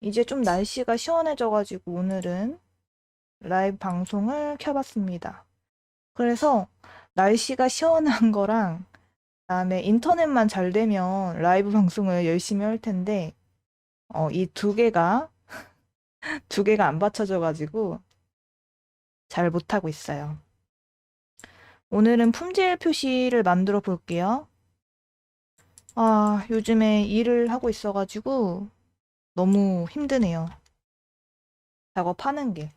이제 좀 날씨가 시원해져가지고 오늘은 라이브 방송을 켜봤습니다. 그래서 날씨가 시원한 거랑 그다음에 인터넷만 잘 되면 라이브 방송을 열심히 할 텐데 이 두 개가 안 받쳐져가지고 잘 못하고 있어요. 오늘은 품질 표시를 만들어 볼게요. 아, 요즘에 일을 하고 있어가지고 너무 힘드네요. 작업하는 게.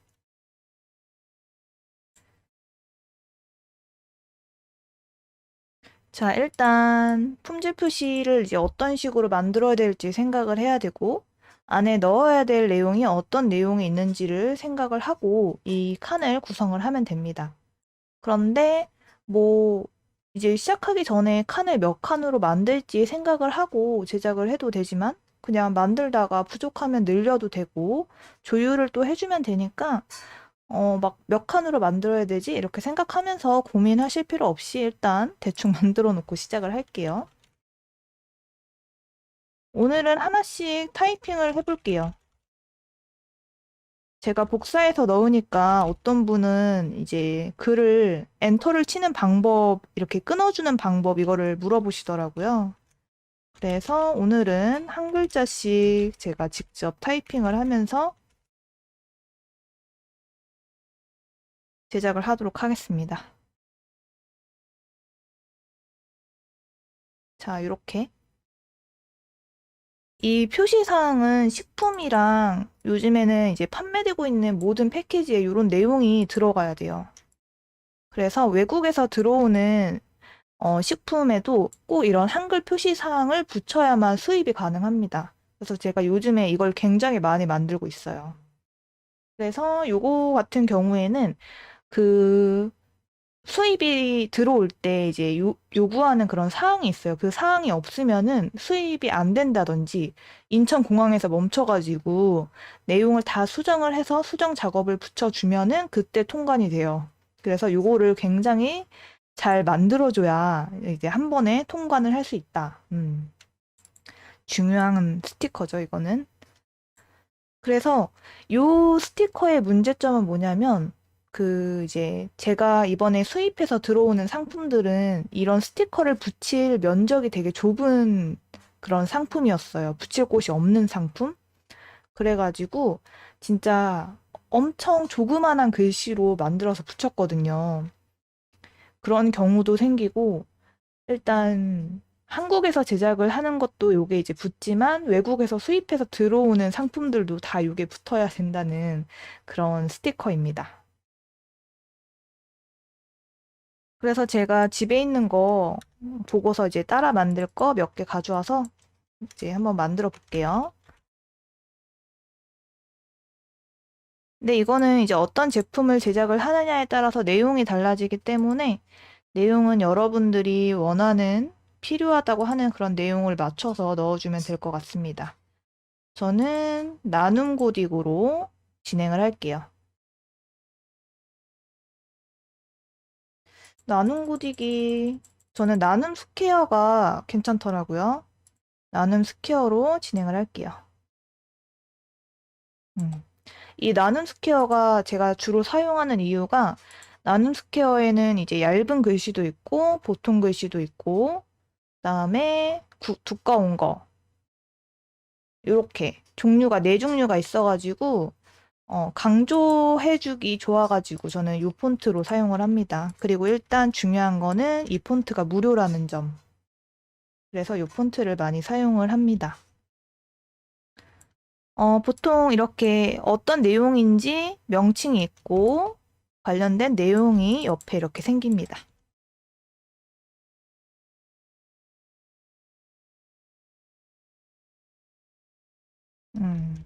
자, 일단 품질 표시를 이제 어떤 식으로 만들어야 될지 생각을 해야 되고, 안에 넣어야 될 내용이 어떤 내용이 있는지를 생각을 하고 이 칸을 구성을 하면 됩니다. 그런데 뭐 이제 시작하기 전에 칸을 몇 칸으로 만들지 생각을 하고 제작을 해도 되지만 그냥 만들다가 부족하면 늘려도 되고 조율을 또 해주면 되니까 막 몇 칸으로 만들어야 되지? 이렇게 생각하면서 고민하실 필요 없이 일단 대충 만들어 놓고 시작을 할게요. 오늘은 하나씩 타이핑을 해볼게요. 제가 복사해서 넣으니까 어떤 분은 이제 글을 엔터를 치는 방법, 이렇게 끊어주는 방법, 이거를 물어보시더라고요. 그래서 오늘은 한 글자씩 제가 직접 타이핑을 하면서 제작을 하도록 하겠습니다. 자, 이렇게. 이 표시사항은 식품이랑 요즘에는 이제 판매되고 있는 모든 패키지에 이런 내용이 들어가야 돼요. 그래서 외국에서 들어오는 식품에도 꼭 이런 한글 표시사항을 붙여야만 수입이 가능합니다. 그래서 제가 요즘에 이걸 굉장히 많이 만들고 있어요. 그래서 요거 같은 경우에는 그 수입이 들어올 때 이제 요구하는 그런 사항이 있어요. 그 사항이 없으면은 수입이 안 된다든지 인천공항에서 멈춰가지고 내용을 다 수정을 해서 수정 작업을 붙여주면은 그때 통관이 돼요. 그래서 요거를 굉장히 잘 만들어줘야 이제 한 번에 통관을 할 수 있다. 중요한 스티커죠, 이거는. 그래서 요 스티커의 문제점은 뭐냐면 이제 제가 이번에 수입해서 들어오는 상품들은 이런 스티커를 붙일 면적이 되게 좁은 그런 상품이었어요. 붙일 곳이 없는 상품. 그래가지고 진짜 엄청 조그만한 글씨로 만들어서 붙였거든요. 그런 경우도 생기고 일단 한국에서 제작을 하는 것도 요게 이제 붙지만 외국에서 수입해서 들어오는 상품들도 다 요게 붙어야 된다는 그런 스티커입니다. 그래서 제가 집에 있는 거 보고서 이제 따라 만들 거 몇 개 가져와서 이제 한번 만들어 볼게요. 근데 이거는 이제 어떤 제품을 제작을 하느냐에 따라서 내용이 달라지기 때문에 내용은 여러분들이 원하는 필요하다고 하는 그런 내용을 맞춰서 넣어주면 될 것 같습니다. 저는 나눔 고딕으로 진행을 할게요. 나눔 고딕이 저는 나눔 스퀘어가 괜찮더라고요. 나눔 스퀘어로 진행을 할게요. 이 나눔 스퀘어가 제가 주로 사용하는 이유가 나눔 스퀘어에는 이제 얇은 글씨도 있고 보통 글씨도 있고 그다음에 두꺼운 거 이렇게 종류가 네 종류가 있어가지고 강조해주기 좋아가지고 저는 이 폰트로 사용을 합니다. 그리고 일단 중요한 거는 이 폰트가 무료라는 점. 그래서 이 폰트를 많이 사용을 합니다. 보통 이렇게 어떤 내용인지 명칭이 있고 관련된 내용이 옆에 이렇게 생깁니다. 음.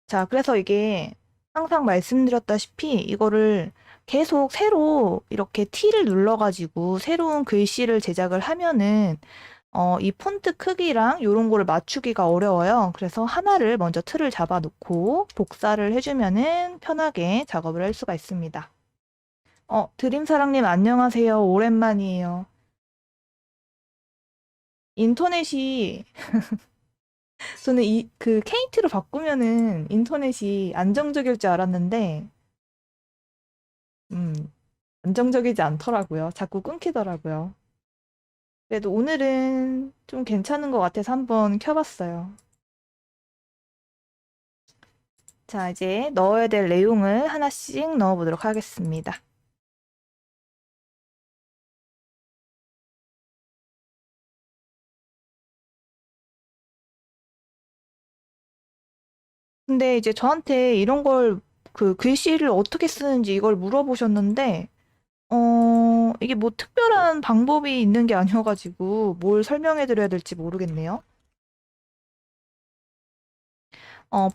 자, 그래서 이게 항상 말씀드렸다시피 이거를 계속 새로 이렇게 T를 눌러가지고 새로운 글씨를 제작을 하면은 이 폰트 크기랑 이런 거를 맞추기가 어려워요. 그래서 하나를 먼저 틀을 잡아 놓고 복사를 해주면은 편하게 작업을 할 수가 있습니다. 드림사랑님 안녕하세요. 오랜만이에요. 인터넷이 저는 그 KT로 바꾸면은 인터넷이 안정적일 줄 알았는데 음, 안정적이지 않더라고요. 자꾸 끊기더라고요. 그래도 오늘은 좀 괜찮은 것 같아서 한번 켜봤어요. 자, 이제 넣어야 될 내용을 하나씩 넣어보도록 하겠습니다. 근데 이제 저한테 이런 걸 그 글씨를 어떻게 쓰는지 이걸 물어보셨는데, 이게 뭐 특별한 방법이 있는 게 아니어가지고 뭘 설명해 드려야 될지 모르겠네요.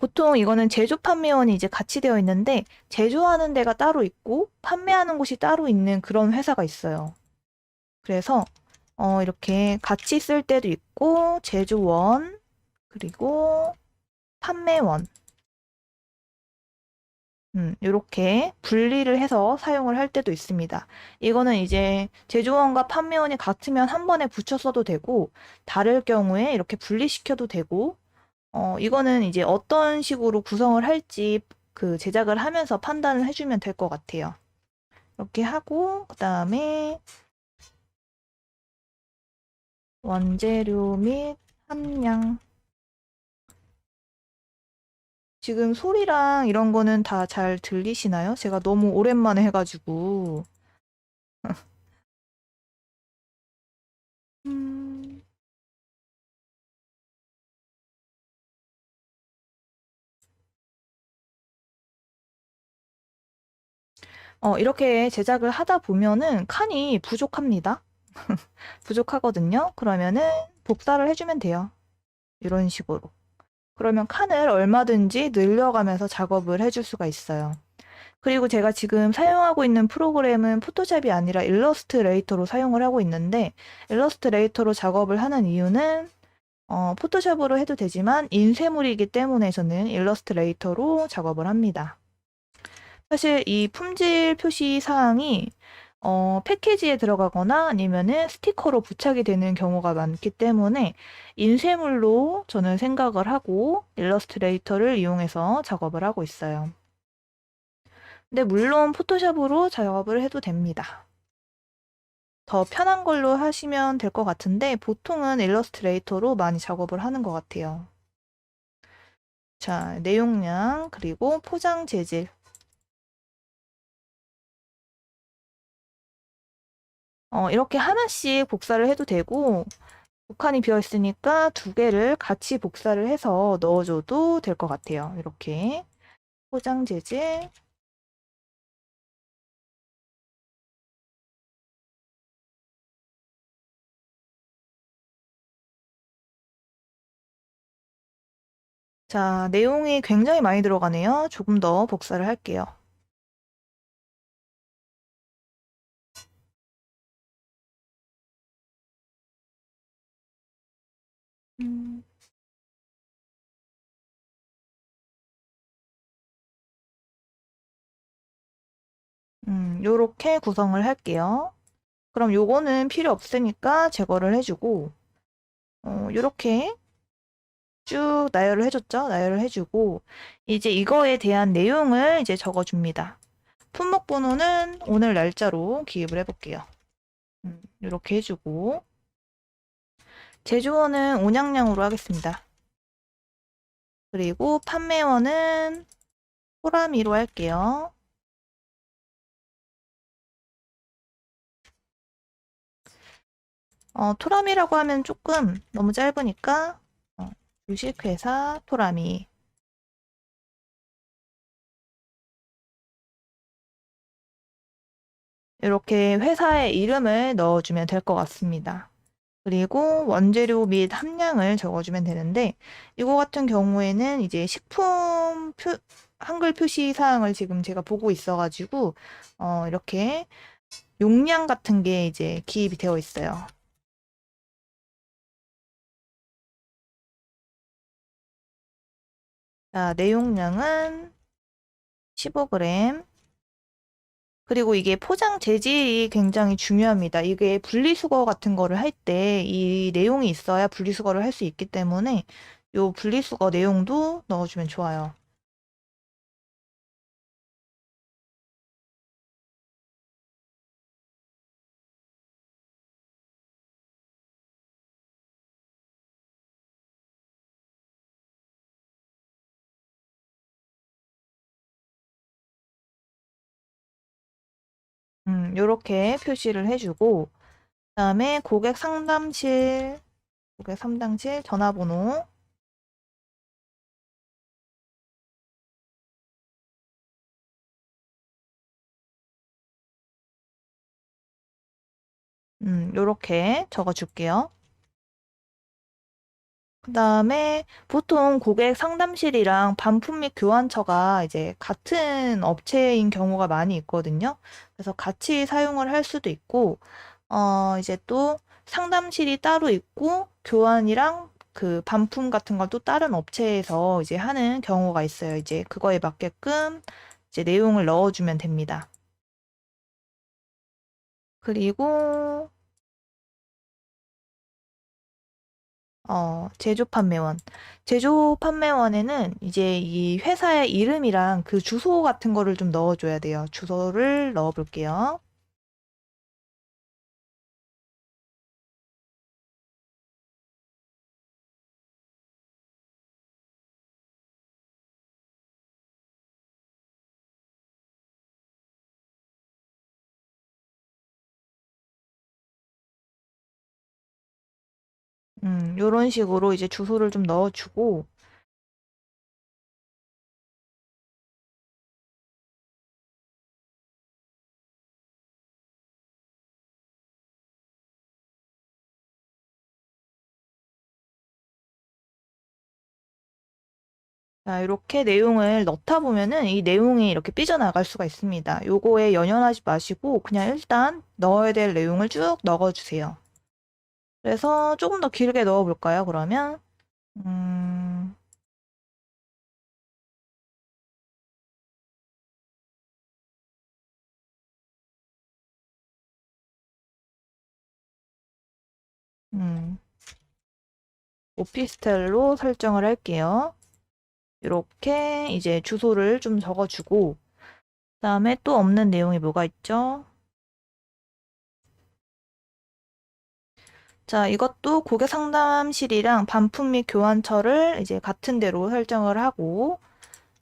보통 이거는 제조 판매원이 이제 같이 되어 있는데, 제조하는 데가 따로 있고, 판매하는 곳이 따로 있는 그런 회사가 있어요. 그래서, 이렇게 같이 쓸 때도 있고, 제조원, 그리고 판매원, 요렇게 분리를 해서 사용을 할 때도 있습니다. 이거는 이제 제조원과 판매원이 같으면 한 번에 붙여 써도 되고, 다를 경우에 이렇게 분리시켜도 되고, 이거는 이제 어떤 식으로 구성을 할지 그 제작을 하면서 판단을 해주면 될 것 같아요. 이렇게 하고, 그 다음에 원재료 및 함량. 지금 소리랑 이런 거는 다 잘 들리시나요? 제가 너무 오랜만에 해가지고. 음, 이렇게 제작을 하다 보면은 칸이 부족합니다. 부족하거든요. 그러면은 복사를 해주면 돼요. 이런 식으로. 그러면 칸을 얼마든지 늘려가면서 작업을 해줄 수가 있어요. 그리고 제가 지금 사용하고 있는 프로그램은 포토샵이 아니라 일러스트레이터로 사용을 하고 있는데, 일러스트레이터로 작업을 하는 이유는 포토샵으로 해도 되지만 인쇄물이기 때문에 저는 일러스트레이터로 작업을 합니다. 사실 이 품질 표시 사항이 패키지에 들어가거나 아니면은 스티커로 부착이 되는 경우가 많기 때문에 인쇄물로 저는 생각을 하고 일러스트레이터를 이용해서 작업을 하고 있어요. 근데 물론 포토샵으로 작업을 해도 됩니다. 더 편한 걸로 하시면 될 것 같은데 보통은 일러스트레이터로 많이 작업을 하는 것 같아요. 자, 내용량 그리고 포장 재질. 이렇게 하나씩 복사를 해도 되고 칸이 비어 있으니까 두 개를 같이 복사를 해서 넣어줘도 될 것 같아요. 이렇게 포장 재질. 자, 내용이 굉장히 많이 들어가네요. 조금 더 복사를 할게요. 음, 요렇게 구성을 할게요. 그럼 요거는 필요 없으니까 제거를 해주고, 요렇게 쭉 나열을 해줬죠? 나열을 해주고, 이제 이거에 대한 내용을 이제 적어줍니다. 품목 번호는 오늘 날짜로 기입을 해볼게요. 요렇게 해주고, 제조원은 온양량으로 하겠습니다. 그리고 판매원은 호라미로 할게요. 토라미라고 하면 조금 너무 짧으니까 주식회사 토라미. 이렇게 회사의 이름을 넣어주면 될 것 같습니다. 그리고 원재료 및 함량을 적어주면 되는데 이거 같은 경우에는 이제 한글 표시 사항을 지금 제가 보고 있어가지고 이렇게 용량 같은 게 이제 기입이 되어 있어요. 자, 내용량은 15g. 그리고 이게 포장 재질이 굉장히 중요합니다. 이게 분리수거 같은 거를 할 때 이 내용이 있어야 분리수거를 할 수 있기 때문에 요 분리수거 내용도 넣어주면 좋아요. 요렇게 표시를 해주고, 그다음에 고객 상담실 전화번호, 요렇게 적어줄게요. 그다음에 보통 고객 상담실이랑 반품 및 교환처가 이제 같은 업체인 경우가 많이 있거든요. 그래서 같이 사용을 할 수도 있고, 이제 또 상담실이 따로 있고, 교환이랑 그 반품 같은 걸 또 다른 업체에서 이제 하는 경우가 있어요. 이제 그거에 맞게끔 이제 내용을 넣어주면 됩니다. 그리고 제조 판매원. 제조 판매원에는 이제 이 회사의 이름이랑 그 주소 같은 거를 좀 넣어줘야 돼요. 주소를 넣어볼게요. 요런 식으로 이제 주소를 좀 넣어주고, 자, 이렇게 내용을 넣다 보면은 이 내용이 이렇게 삐져나갈 수가 있습니다. 요거에 연연하지 마시고 그냥 일단 넣어야 될 내용을 쭉 넣어주세요. 그래서 조금 더 길게 넣어볼까요, 그러면? 음, 음, 오피스텔로 설정을 할게요. 이렇게 이제 주소를 좀 적어주고, 그다음에 또 없는 내용이 뭐가 있죠? 자, 이것도 고객 상담실이랑 반품 및 교환처를 이제 같은 데로 설정을 하고,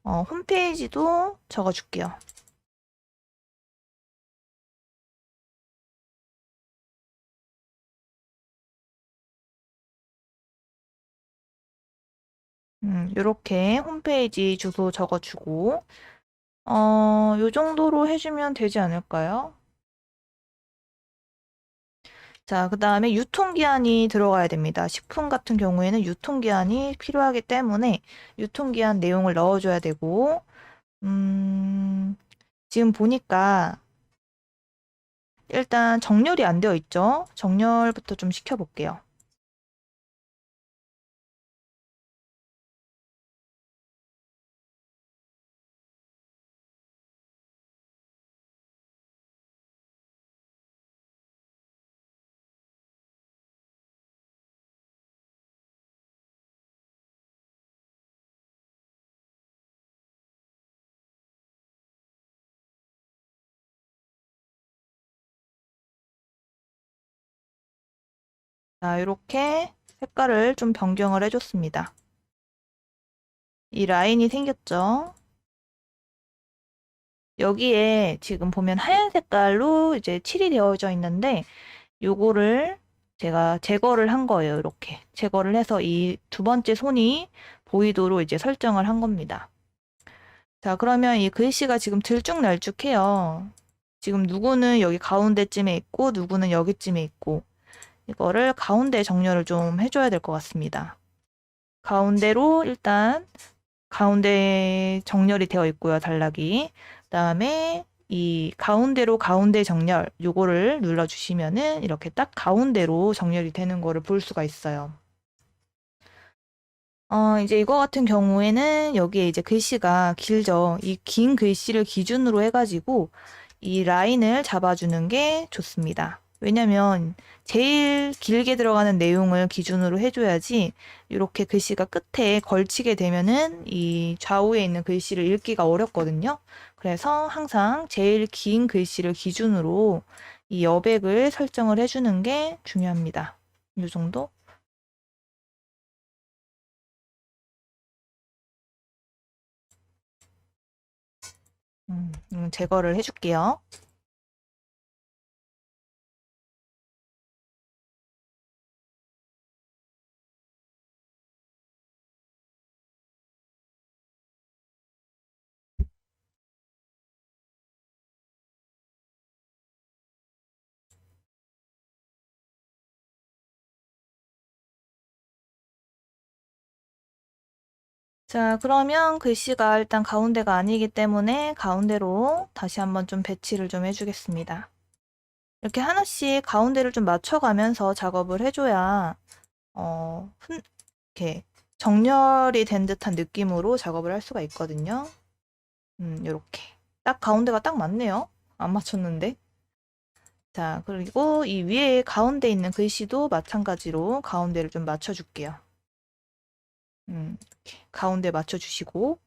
홈페이지도 적어줄게요. 요렇게 홈페이지 주소 적어주고, 요 정도로 해주면 되지 않을까요? 자, 그 다음에 유통기한이 들어가야 됩니다. 식품 같은 경우에는 유통기한이 필요하기 때문에 유통기한 내용을 넣어줘야 되고, 지금 보니까 일단 정렬이 안 되어 있죠? 정렬부터 좀 시켜볼게요. 자, 이렇게 색깔을 좀 변경을 해줬습니다. 이 라인이 생겼죠? 여기에 지금 보면 하얀 색깔로 이제 칠이 되어져 있는데 요거를 제가 제거를 한 거예요. 이렇게 제거를 해서 이 두 번째 손이 보이도록 이제 설정을 한 겁니다. 자, 그러면 이 글씨가 지금 들쭉날쭉해요. 지금 누구는 여기 가운데쯤에 있고 누구는 여기쯤에 있고 이거를 가운데 정렬을 좀 해줘야 될 것 같습니다. 가운데로 일단 가운데 정렬이 되어 있고요. 단락이. 그다음에 이 가운데로 가운데 정렬 요거를 눌러주시면은 이렇게 딱 가운데로 정렬이 되는 거를 볼 수가 있어요. 이제 이거 같은 경우에는 여기에 이제 글씨가 길죠. 이 긴 글씨를 기준으로 해가지고 이 라인을 잡아주는 게 좋습니다. 왜냐면 제일 길게 들어가는 내용을 기준으로 해줘야지 이렇게 글씨가 끝에 걸치게 되면은 이 좌우에 있는 글씨를 읽기가 어렵거든요. 그래서 항상 제일 긴 글씨를 기준으로 이 여백을 설정을 해주는 게 중요합니다. 이 정도? 제거를 해줄게요. 자, 그러면 글씨가 일단 가운데가 아니기 때문에 가운데로 다시 한번 좀 배치를 좀 해주겠습니다. 이렇게 하나씩 가운데를 좀 맞춰가면서 작업을 해줘야 이렇게 정렬이 된 듯한 느낌으로 작업을 할 수가 있거든요. 요렇게. 딱 가운데가 딱 맞네요. 안 맞췄는데. 자, 그리고 이 위에 가운데 있는 글씨도 마찬가지로 가운데를 좀 맞춰줄게요. 이렇게 가운데 맞춰주시고.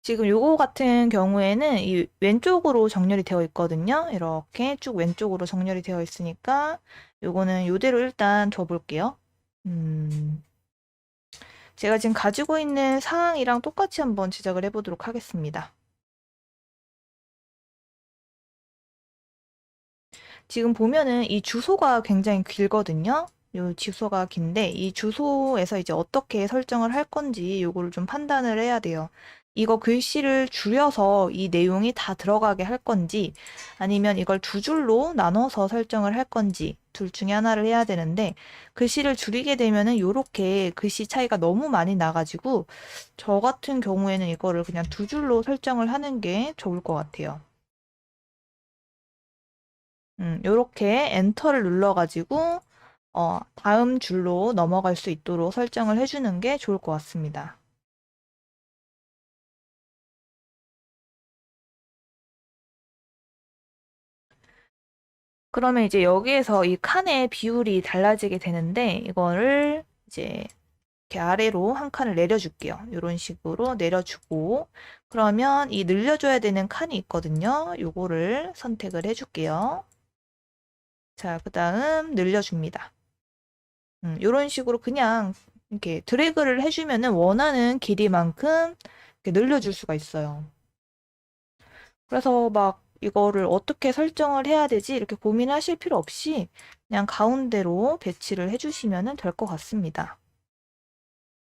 지금 요거 같은 경우에는 이 왼쪽으로 정렬이 되어 있거든요. 이렇게 쭉 왼쪽으로 정렬이 되어 있으니까 요거는 요대로 일단 둬볼게요. 제가 지금 가지고 있는 사항이랑 똑같이 한번 제작을 해보도록 하겠습니다. 지금 보면은 이 주소가 굉장히 길거든요. 요 주소가 긴데 이 주소에서 이제 어떻게 설정을 할 건지 요거를 좀 판단을 해야 돼요. 이거 글씨를 줄여서 이 내용이 다 들어가게 할 건지 아니면 이걸 두 줄로 나눠서 설정을 할 건지 둘 중에 하나를 해야 되는데 글씨를 줄이게 되면은 요렇게 글씨 차이가 너무 많이 나가지고 저 같은 경우에는 이거를 그냥 두 줄로 설정을 하는 게 좋을 것 같아요. 요렇게 엔터를 눌러가지고 다음 줄로 넘어갈 수 있도록 설정을 해주는 게 좋을 것 같습니다. 그러면 이제 여기에서 이 칸의 비율이 달라지게 되는데 이거를 이제 이렇게 아래로 한 칸을 내려줄게요. 이런 식으로 내려주고 그러면 이 늘려줘야 되는 칸이 있거든요. 요거를 선택을 해줄게요. 자, 그 다음 늘려줍니다. 이런 식으로 그냥 이렇게 드래그를 해주면은 원하는 길이만큼 이렇게 늘려줄 수가 있어요. 그래서 막 이거를 어떻게 설정을 해야 되지 이렇게 고민하실 필요 없이 그냥 가운데로 배치를 해주시면 될 것 같습니다.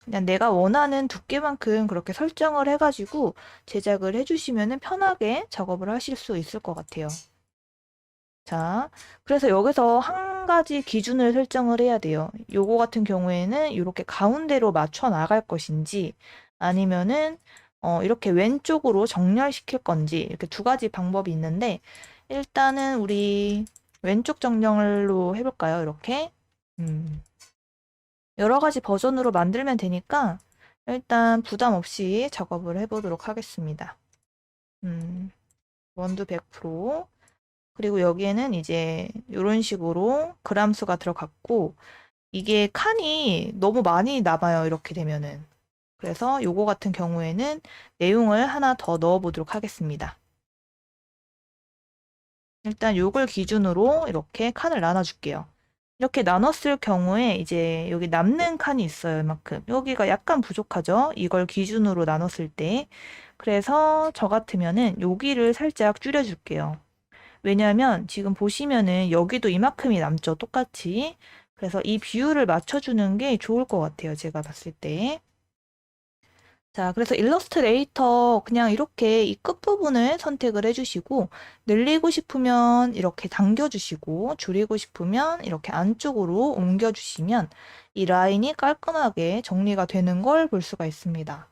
그냥 내가 원하는 두께만큼 그렇게 설정을 해가지고 제작을 해주시면 편하게 작업을 하실 수 있을 것 같아요. 자, 그래서 여기서 한 가지 기준을 설정을 해야 돼요. 요거 같은 경우에는 이렇게 가운데로 맞춰 나갈 것인지 아니면은 이렇게 왼쪽으로 정렬시킬 건지 이렇게 두 가지 방법이 있는데 일단은 우리 왼쪽 정렬로 해볼까요? 이렇게 여러 가지 버전으로 만들면 되니까 일단 부담 없이 작업을 해보도록 하겠습니다. 원두 100% 그리고 여기에는 이제 이런 식으로 그람수가 들어갔고 이게 칸이 너무 많이 남아요. 이렇게 되면은. 그래서 요거 같은 경우에는 내용을 하나 더 넣어 보도록 하겠습니다. 일단 요걸 기준으로 이렇게 칸을 나눠 줄게요. 이렇게 나눴을 경우에 이제 여기 남는 칸이 있어요. 이만큼. 여기가 약간 부족하죠? 이걸 기준으로 나눴을 때. 그래서 저 같으면은 여기를 살짝 줄여 줄게요. 왜냐하면 지금 보시면은 여기도 이만큼이 남죠. 똑같이. 그래서 이 비율을 맞춰주는 게 좋을 것 같아요. 제가 봤을 때. 자, 그래서 일러스트레이터 그냥 이렇게 이 끝부분을 선택을 해주시고 늘리고 싶으면 이렇게 당겨주시고 줄이고 싶으면 이렇게 안쪽으로 옮겨주시면 이 라인이 깔끔하게 정리가 되는 걸 볼 수가 있습니다.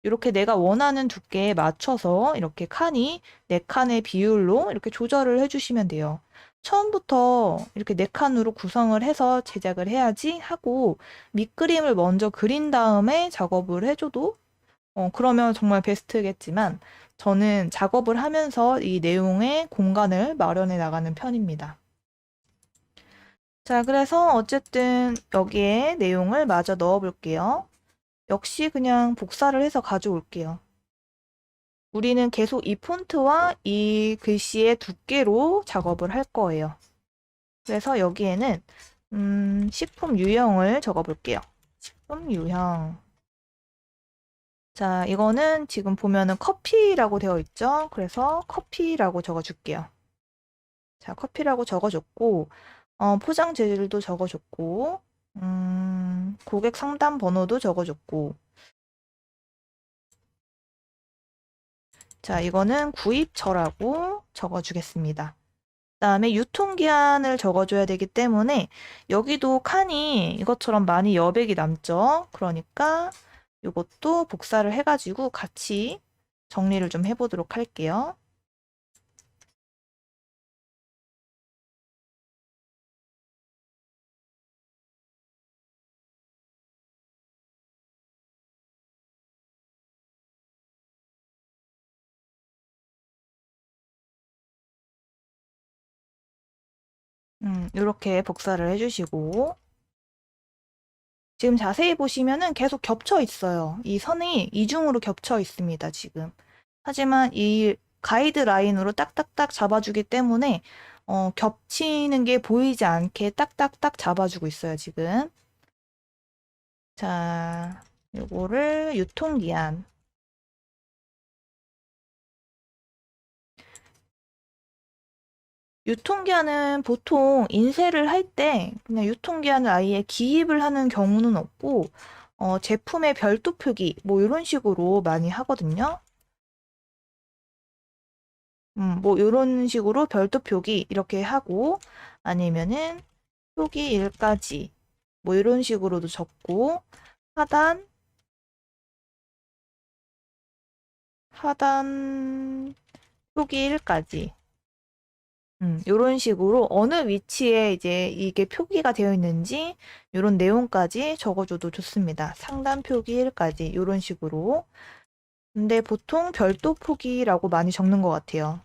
이렇게 내가 원하는 두께에 맞춰서 이렇게 칸이 4칸의 비율로 이렇게 조절을 해주시면 돼요. 처음부터 이렇게 4칸으로 구성을 해서 제작을 해야지 하고 밑그림을 먼저 그린 다음에 작업을 해줘도 그러면 정말 베스트겠지만 저는 작업을 하면서 이 내용의 공간을 마련해 나가는 편입니다. 자, 그래서 어쨌든 여기에 내용을 마저 넣어 볼게요. 역시 그냥 복사를 해서 가져올게요. 우리는 계속 이 폰트와 이 글씨의 두께로 작업을 할 거예요. 그래서 여기에는 식품 유형을 적어 볼게요. 식품 유형. 자, 이거는 지금 보면은 커피라고 되어 있죠? 그래서 커피라고 적어줄게요. 자, 커피라고 적어줬고, 포장 재질도 적어줬고, 고객 상담 번호도 적어줬고, 자, 이거는 구입처라고 적어주겠습니다. 그다음에 유통기한을 적어줘야 되기 때문에 여기도 칸이 이것처럼 많이 여백이 남죠. 그러니까 이것도 복사를 해가지고 같이 정리를 좀 해보도록 할게요. 이렇게 복사를 해주시고 지금 자세히 보시면은 계속 겹쳐 있어요. 이 선이 이중으로 겹쳐 있습니다, 지금. 하지만 이 가이드라인으로 딱딱딱 잡아주기 때문에 겹치는 게 보이지 않게 딱딱딱 잡아주고 있어요, 지금. 자, 요거를 유통기한. 유통기한은 보통 인쇄를 할 때 그냥 유통기한을 아예 기입을 하는 경우는 없고, 제품의 별도 표기, 뭐 이런 식으로 많이 하거든요. 뭐 이런 식으로 별도 표기 이렇게 하고, 아니면은 표기 일까지, 뭐 이런 식으로도 적고, 하단, 하단 표기 일까지. 요런 식으로 어느 위치에 이제 이게 표기가 되어 있는지 요런 내용까지 적어줘도 좋습니다. 상단 표기 1까지 요런 식으로. 근데 보통 별도 표기라고 많이 적는 것 같아요.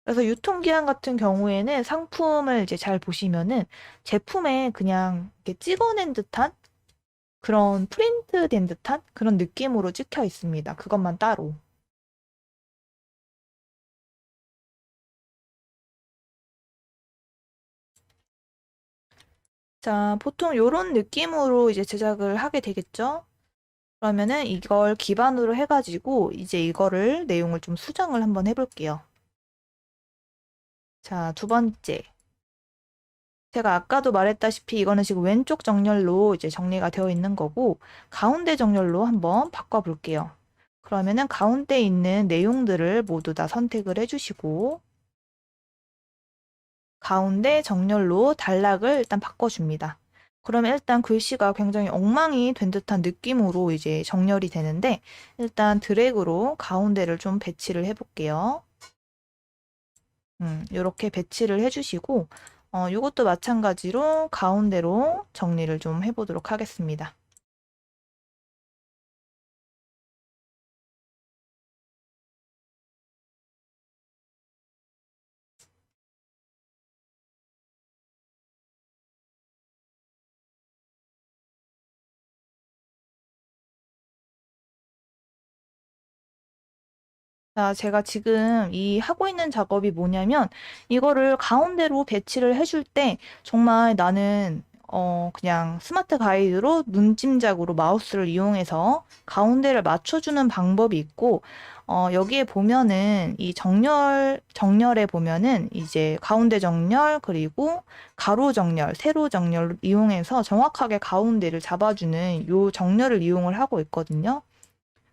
그래서 유통기한 같은 경우에는 상품을 이제 잘 보시면은 제품에 그냥 이렇게 찍어낸 듯한 그런 프린트 된 듯한 그런 느낌으로 찍혀 있습니다. 그것만 따로. 자, 보통 요런 느낌으로 이제 제작을 하게 되겠죠? 그러면은 이걸 기반으로 해가지고 이제 이거를 내용을 좀 수정을 한번 해볼게요. 자, 두 번째. 제가 아까도 말했다시피 이거는 지금 왼쪽 정렬로 이제 정리가 되어 있는 거고 가운데 정렬로 한번 바꿔볼게요. 그러면은 가운데 있는 내용들을 모두 다 선택을 해주시고 가운데 정렬로 단락을 일단 바꿔줍니다. 그러면 일단 글씨가 굉장히 엉망이 된 듯한 느낌으로 이제 정렬이 되는데 일단 드래그로 가운데를 좀 배치를 해볼게요. 이렇게 배치를 해주시고 이것도 마찬가지로 가운데로 정리를 좀 해보도록 하겠습니다. 자, 제가 지금 이 하고 있는 작업이 뭐냐면 이거를 가운데로 배치를 해줄 때 정말 나는 그냥 스마트 가이드로 눈짐작으로 마우스를 이용해서 가운데를 맞춰주는 방법이 있고 여기에 보면은 이 정렬에 보면은 이제 가운데 정렬 그리고 가로 정렬, 세로 정렬을 이용해서 정확하게 가운데를 잡아주는 요 정렬을 이용을 하고 있거든요.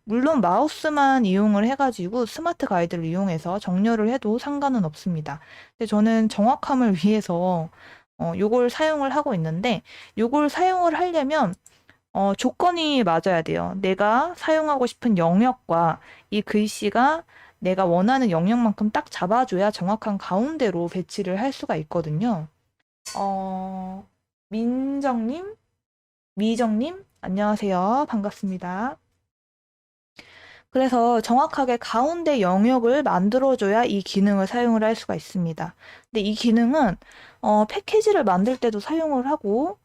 물론 마우스만 이용을 해가지고 스마트 가이드를 이용해서 정렬을 해도 상관은 없습니다. 근데 저는 정확함을 위해서 요걸 사용을 하고 있는데 요걸 사용을 하려면 조건이 맞아야 돼요. 내가 사용하고 싶은 영역과 이 글씨가 내가 원하는 영역만큼 딱 잡아줘야 정확한 가운데로 배치를 할 수가 있거든요. 민정님? 미정님? 안녕하세요. 반갑습니다. 그래서 정확하게 가운데 영역을 만들어줘야 이 기능을 사용을 할 수가 있습니다. 근데 이 기능은 패키지를 만들 때도 사용을 하고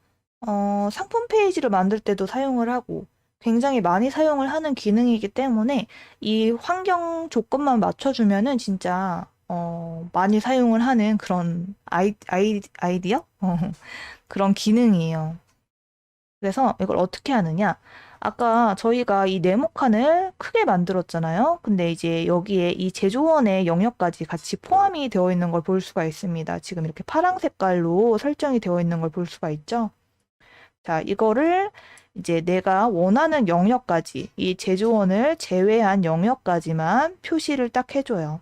상품 페이지를 만들 때도 사용을 하고 굉장히 많이 사용을 하는 기능이기 때문에 이 환경 조건만 맞춰주면은 진짜 많이 사용을 하는 그런 아이디어? 그런 기능이에요. 그래서 이걸 어떻게 하느냐? 아까 저희가 이 네모칸을 크게 만들었잖아요. 근데 이제 여기에 이 제조원의 영역까지 같이 포함이 되어 있는 걸 볼 수가 있습니다. 지금 이렇게 파랑 색깔로 설정이 되어 있는 걸 볼 수가 있죠. 자, 이거를 이제 내가 원하는 영역까지, 이 제조원을 제외한 영역까지만 표시를 딱 해줘요.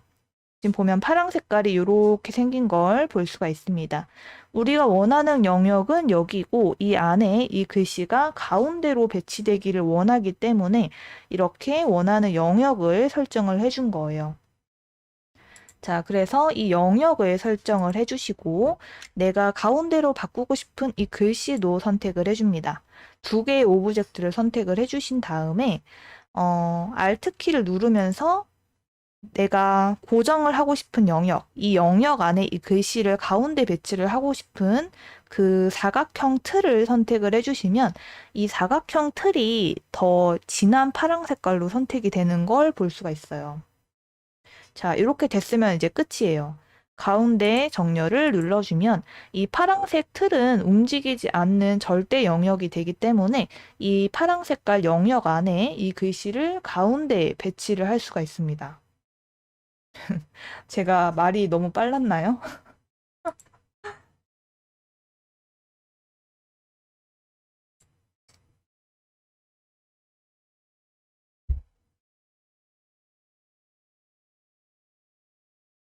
지금 보면 파랑 색깔이 이렇게 생긴 걸 볼 수가 있습니다. 우리가 원하는 영역은 여기고 이 안에 이 글씨가 가운데로 배치되기를 원하기 때문에 이렇게 원하는 영역을 설정을 해준 거예요. 자, 그래서 이 영역을 설정을 해주시고 내가 가운데로 바꾸고 싶은 이 글씨도 선택을 해줍니다. 두 개의 오브젝트를 선택을 해주신 다음에 Alt키를 누르면서 내가 고정을 하고 싶은 영역, 이 영역 안에 이 글씨를 가운데 배치를 하고 싶은 그 사각형 틀을 선택을 해주시면 이 사각형 틀이 더 진한 파랑 색깔로 선택이 되는 걸 볼 수가 있어요. 자, 이렇게 됐으면 이제 끝이에요. 가운데 정렬을 눌러주면 이 파랑색 틀은 움직이지 않는 절대 영역이 되기 때문에 이 파랑 색깔 영역 안에 이 글씨를 가운데에 배치를 할 수가 있습니다. 제가 말이 너무 빨랐나요?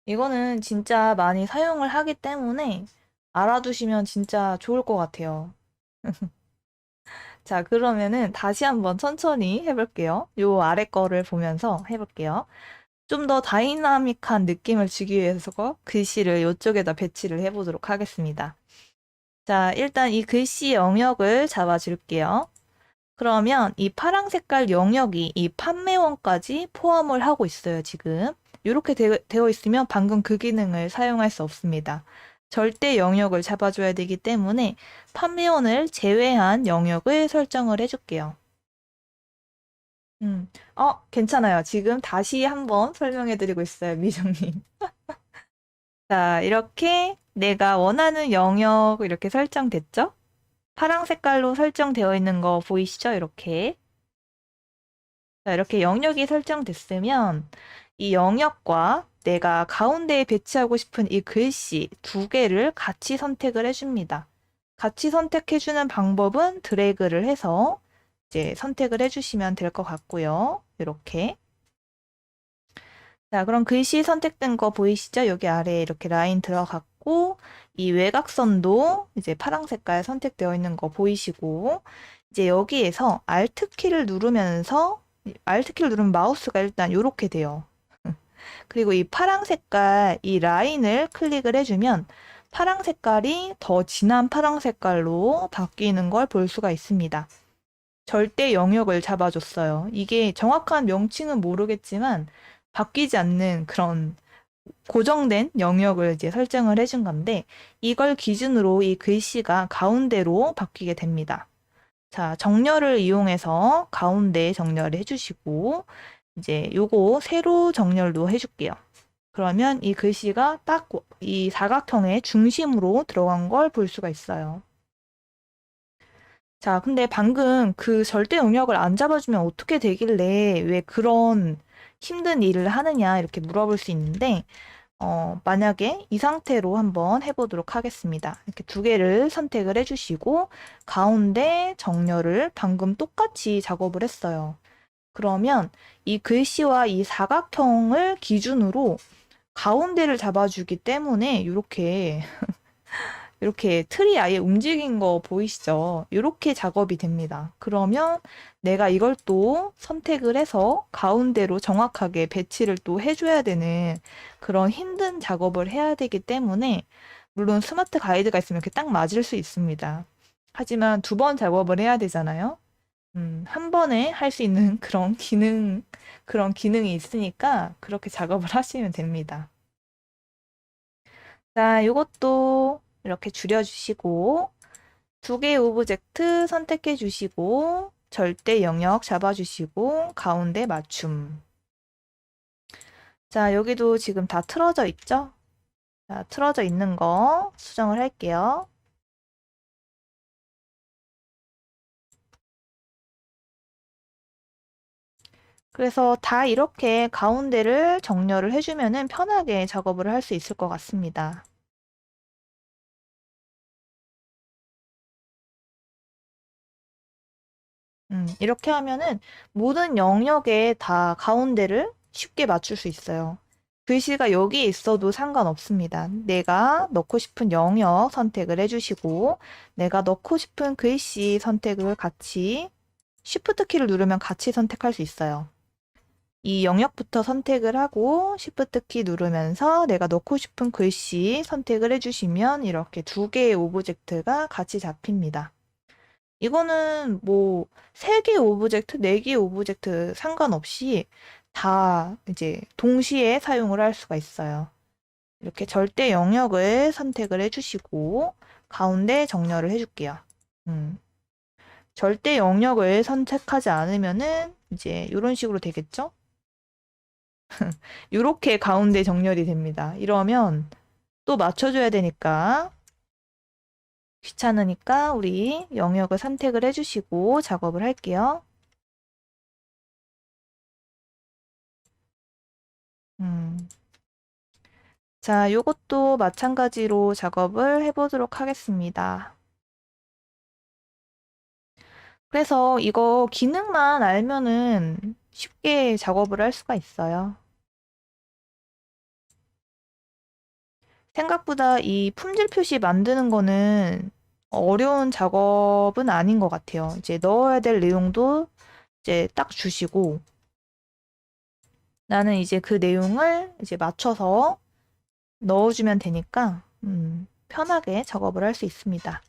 이거는 진짜 많이 사용을 하기 때문에 알아두시면 진짜 좋을 것 같아요. 자, 그러면은 다시 한번 천천히 해볼게요. 요 아래 거를 보면서 해볼게요. 좀 더 다이나믹한 느낌을 주기 위해서 글씨를 이쪽에다 배치를 해보도록 하겠습니다. 자, 일단 이 글씨 영역을 잡아줄게요. 그러면 이 파랑 색깔 영역이 이 판매원까지 포함을 하고 있어요, 지금. 이렇게 되어 있으면 방금 그 기능을 사용할 수 없습니다. 절대 영역을 잡아줘야 되기 때문에 판매원을 제외한 영역을 설정을 해줄게요. 괜찮아요. 지금 다시 한번 설명해드리고 있어요, 미정님. 자, 이렇게 내가 원하는 영역 이렇게 설정됐죠? 파랑 색깔로 설정되어 있는 거 보이시죠? 이렇게. 자, 이렇게 영역이 설정됐으면 이 영역과 내가 가운데에 배치하고 싶은 이 글씨 두 개를 같이 선택을 해줍니다. 같이 선택해주는 방법은 드래그를 해서 이제 선택을 해주시면 될 것 같고요. 이렇게. 자, 그럼 글씨 선택된 거 보이시죠? 여기 아래에 이렇게 라인 들어갔고, 이 외곽선도 이제 파랑 색깔 선택되어 있는 거 보이시고, 이제 여기에서 Alt키를 누르면서, Alt키를 누르면 마우스가 일단 이렇게 돼요. 그리고 이 파랑 색깔, 이 라인을 클릭을 해주면, 파랑 색깔이 더 진한 파랑 색깔로 바뀌는 걸 볼 수가 있습니다. 절대 영역을 잡아줬어요. 이게 정확한 명칭은 모르겠지만, 바뀌지 않는 그런 고정된 영역을 이제 설정을 해준 건데 이걸 기준으로 이 글씨가 가운데로 바뀌게 됩니다. 자, 정렬을 이용해서 가운데 정렬을 해주시고 이제 요거 세로 정렬도 해줄게요. 그러면 이 글씨가 딱 이 사각형의 중심으로 들어간 걸 볼 수가 있어요. 자, 근데 방금 그 절대 영역을 안 잡아주면 어떻게 되길래 왜 그런 힘든 일을 하느냐 이렇게 물어볼 수 있는데 만약에 이 상태로 한번 해보도록 하겠습니다. 이렇게 두 개를 선택을 해주시고 가운데 정렬을 방금 똑같이 작업을 했어요. 그러면 이 글씨와 이 사각형을 기준으로 가운데를 잡아주기 때문에 이렇게 틀이 아예 움직인 거 보이시죠? 이렇게 작업이 됩니다. 그러면 내가 이걸 또 선택을 해서 가운데로 정확하게 배치를 또 해줘야 되는 그런 힘든 작업을 해야 되기 때문에 물론 스마트 가이드가 있으면 이렇게 딱 맞을 수 있습니다. 하지만 두 번 작업을 해야 되잖아요. 한 번에 할 수 있는 그런 기능이 있으니까 그렇게 작업을 하시면 됩니다. 자, 이것도 이렇게 줄여주시고, 두 개의 오브젝트 선택해 주시고, 절대 영역 잡아주시고, 가운데 맞춤. 자, 여기도 지금 다 틀어져 있죠? 자, 틀어져 있는 거 수정을 할게요. 그래서 다 이렇게 가운데를 정렬을 해주면은 편하게 작업을 할 수 있을 것 같습니다. 이렇게 하면은 모든 영역에 다 가운데를 쉽게 맞출 수 있어요. 글씨가 여기에 있어도 상관없습니다. 내가 넣고 싶은 영역 선택을 해주시고, 내가 넣고 싶은 글씨 선택을 같이 Shift 키를 누르면 같이 선택할 수 있어요. 이 영역부터 선택을 하고 Shift 키 누르면서 내가 넣고 싶은 글씨 선택을 해주시면 이렇게 두 개의 오브젝트가 같이 잡힙니다. 이거는 뭐 3개의 오브젝트, 4개의 오브젝트 상관없이 다 이제 동시에 사용을 할 수가 있어요. 이렇게 절대 영역을 선택을 해주시고 가운데 정렬을 해줄게요. 절대 영역을 선택하지 않으면은 이제 이런 식으로 되겠죠? 이렇게 가운데 정렬이 됩니다. 이러면 또 맞춰줘야 되니까 귀찮으니까 우리 영역을 선택을 해주시고 작업을 할게요. 자, 요것도 마찬가지로 작업을 해보도록 하겠습니다. 그래서 이거 기능만 알면은 쉽게 작업을 할 수가 있어요. 생각보다 이 품질 표시 만드는 거는 어려운 작업은 아닌 것 같아요. 이제 넣어야 될 내용도 이제 딱 주시고 나는 이제 그 내용을 이제 맞춰서 넣어주면 되니까 편하게 작업을 할 수 있습니다.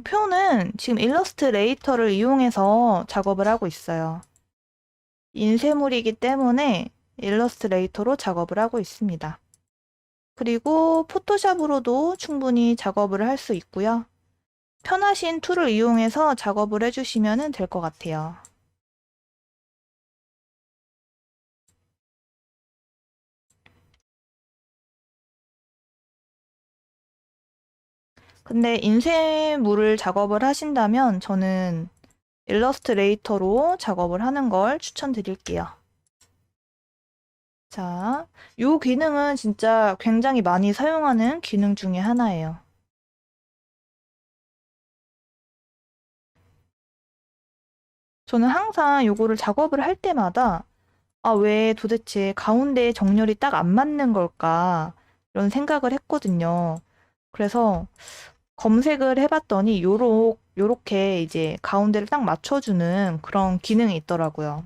표는 지금 일러스트레이터를 이용해서 작업을 하고 있어요. 인쇄물이기 때문에 일러스트레이터로 작업을 하고 있습니다. 그리고 포토샵으로도 충분히 작업을 할 수 있고요. 편하신 툴을 이용해서 작업을 해주시면 될 것 같아요. 근데 인쇄물을 작업을 하신다면 저는 일러스트레이터로 작업을 하는 걸 추천드릴게요. 자, 이 기능은 진짜 굉장히 많이 사용하는 기능 중에 하나예요. 저는 항상 요거를 작업을 할 때마다 아, 왜 도대체 가운데 정렬이 딱 안 맞는 걸까? 이런 생각을 했거든요. 그래서 검색을 해봤더니 요렇게 이제 가운데를 딱 맞춰주는 그런 기능이 있더라고요.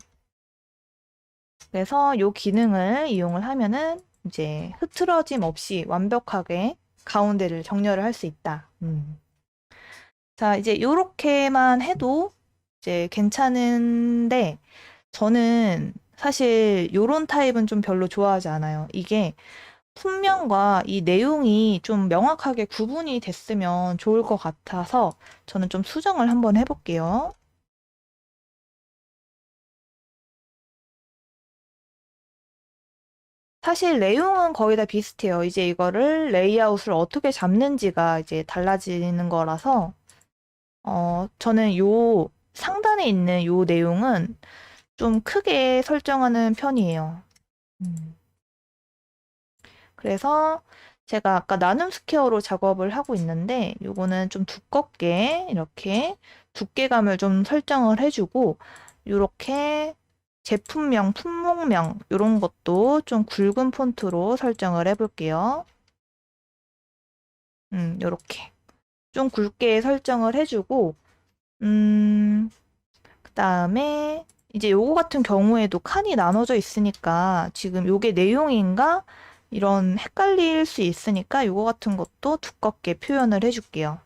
그래서 요 기능을 이용을 하면은 이제 흐트러짐 없이 완벽하게 가운데를 정렬을 할 수 있다. 자, 이제 요렇게만 해도 이제 괜찮은데 저는 사실 요런 타입은 좀 별로 좋아하지 않아요. 이게 품명과 이 내용이 좀 명확하게 구분이 됐으면 좋을 것 같아서 저는 좀 수정을 한번 해볼게요. 사실 내용은 거의 다 비슷해요. 이제 이거를 레이아웃을 어떻게 잡는지가 이제 달라지는 거라서 저는 요 상단에 있는 요 내용은 좀 크게 설정하는 편이에요. 음. 그래서 제가 아까 나눔 스퀘어로 작업을 하고 있는데 요거는 좀 두껍게 이렇게 두께감을 좀 설정을 해주고 요렇게 제품명, 품목명 요런 것도 좀 굵은 폰트로 설정을 해볼게요. 요렇게 좀 굵게 설정을 해주고 그다음에 이제 요거 같은 경우에도 칸이 나눠져 있으니까 지금 요게 내용인가 이런 헷갈릴 수 있으니까 요거 같은 것도 두껍게 표현을 해줄게요.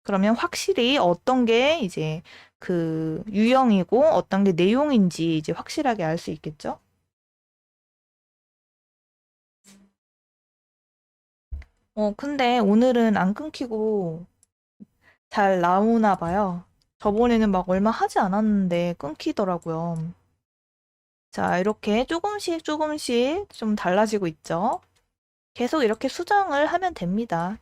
그러면 확실히 어떤 게 이제 그 유형이고 어떤 게 내용인지 이제 확실하게 알 수 있겠죠? 근데 오늘은 안 끊기고 잘 나오나 봐요. 저번에는 막 얼마 하지 않았는데 끊기더라고요. 자, 이렇게 조금씩 조금씩 좀 달라지고 있죠? 계속 이렇게 수정을 하면 됩니다.